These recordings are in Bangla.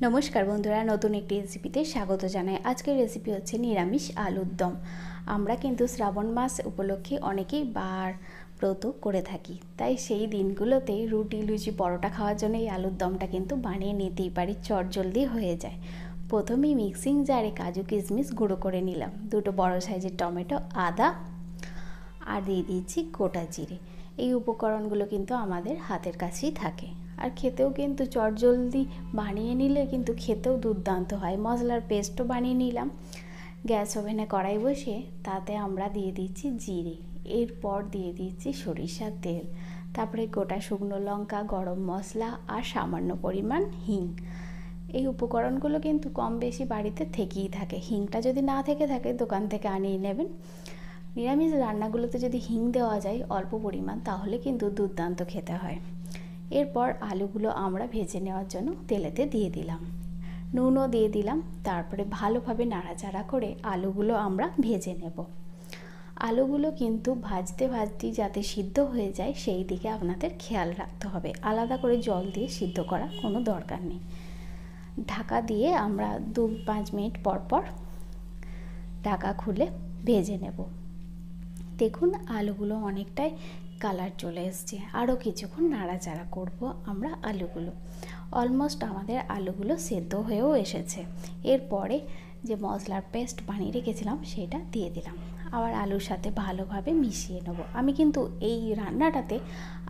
नमस्कार बंधुरा नतून एक रेसिपिते स्वागत जानाई। आजकेर रेसिपि होच्छे निरामिष आलुर दम। आमरा किन्तु श्रावण मास उपलक्षे अनेकेई বার ব্রত করে থাকি, তাই সেই দিনগুলোতে রুটি লুচি পরোটা খাওয়ার জন্য এই আলুর দমটা কিন্তু বানিয়ে নিতেই পারি, চটজলদি হয়ে যায়। প্রথমেই মিক্সিং জারে কাজু কিশমিশ গুঁড়ো করে নিলাম, দুটো বড় সাইজের টমেটো, আদা আর দিয়ে দিয়েছি গোটা জিরে। এই উপকরণগুলো কিন্তু আমাদের হাতের কাছেই থাকে আর খেতেও কিন্তু চটজলদি বানিয়ে নিলে কিন্তু খেতেও দুর্দান্ত হয়। মশলার পেস্টও বানিয়ে নিলাম। গ্যাস ওভেনে কড়াই বসিয়ে তাতে আমরা দিয়ে দিচ্ছি জিরে, এরপর দিয়ে দিচ্ছি সরিষার তেল, তারপরে গোটা শুকনো লঙ্কা, গরম মশলা আর সামান্য পরিমাণ হিং। এই উপকরণগুলো কিন্তু কম বেশি বাড়িতে থেকেই থাকে। হিংটা যদি না থেকে থাকে দোকান থেকে আনিয়ে নেবেন। নিরামিষ রান্নাগুলোতে যদি হিং দেওয়া যায় অল্প পরিমাণ তাহলে কিন্তু দুর্দান্ত খেতে হয়। এরপর আলুগুলো আমরা ভেজে নেওয়ার জন্য তেলেতে দিয়ে দিলাম, নুনও দিয়ে দিলাম। তারপরে ভালোভাবে নাড়াচাড়া করে আলুগুলো আমরা ভেজে নেব। আলুগুলো কিন্তু ভাজতে ভাজতেই যাতে সিদ্ধ হয়ে যায় সেই দিকে আপনাদের খেয়াল রাখতে হবে। আলাদা করে জল দিয়ে সিদ্ধ করার কোনো দরকার নেই। ঢাকা দিয়ে আমরা 2-5 মিনিট পর পর ঢাকা খুলে ভেজে নেব। দেখুন আলুগুলো অনেকটাই কালার চলে এসছে, আরও কিছুক্ষণ নাড়াচাড়া করব আমরা আলুগুলো। অলমোস্ট আমাদের আলুগুলো সেদ্ধ হয়েও এসেছে। এরপরে যে মশলার পেস্ট বানিয়ে রেখেছিলাম সেটা দিয়ে দিলাম, আবার আলুর সাথে ভালোভাবে মিশিয়ে নেব। আমি কিন্তু এই রান্নাটাতে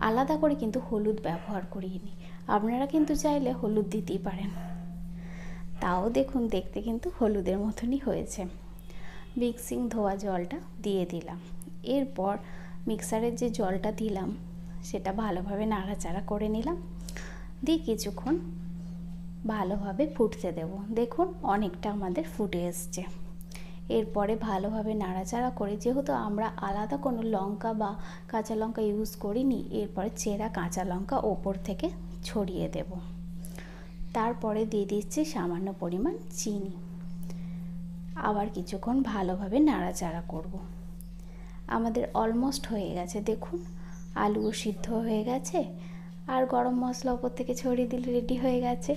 আলাদা করে কিন্তু হলুদ ব্যবহার করিনি, আপনারা কিন্তু চাইলে হলুদ দিতেই পারেন। তাও দেখুন দেখতে কিন্তু হলুদের মতনই হয়েছে। মিক্সিং ধোয়া জলটা দিয়ে দিলাম। এরপর মিক্সারের যে জলটা দিলাম সেটা ভালোভাবে নাড়াচাড়া করে নিলাম, দিয়ে কিছুক্ষণ ভালোভাবে ফুটতে দেব। দেখুন অনেকটা আমাদের ফুটে এসছে। এরপরে ভালোভাবে নাড়াচাড়া করে, যেহেতু আমরা আলাদা কোনো লঙ্কা বা কাঁচা লঙ্কা ইউজ করিনি, এরপরে চেরা কাঁচা লঙ্কা ওপর থেকে ছড়িয়ে দেব। তারপরে দিয়ে দিচ্ছি সামান্য পরিমাণ চিনি। আবার কিছুক্ষণ ভালোভাবে নাড়াচাড়া করব। আমাদের অলমোস্ট হয়ে গেছে। দেখুন আলুও সিদ্ধ হয়ে গেছে আর গরম মশলা উপর থেকে ছড়িয়ে দিলে রেডি হয়ে গেছে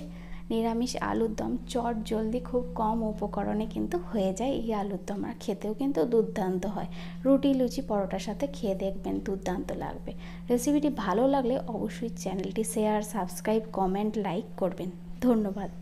নিরামিষ আলুর দম। চটজলদি খুব কম উপকরণে কিন্তু হয়ে যায় এই আলুর দম, আর খেতেও কিন্তু দুর্দান্ত হয়। রুটি লুচি পরোটার সাথে খেয়ে দেখবেন, দুর্দান্ত লাগবে। রেসিপিটি ভালো লাগলে অবশ্যই চ্যানেলটি শেয়ার, সাবস্ক্রাইব, কমেন্ট, লাইক করবেন। ধন্যবাদ।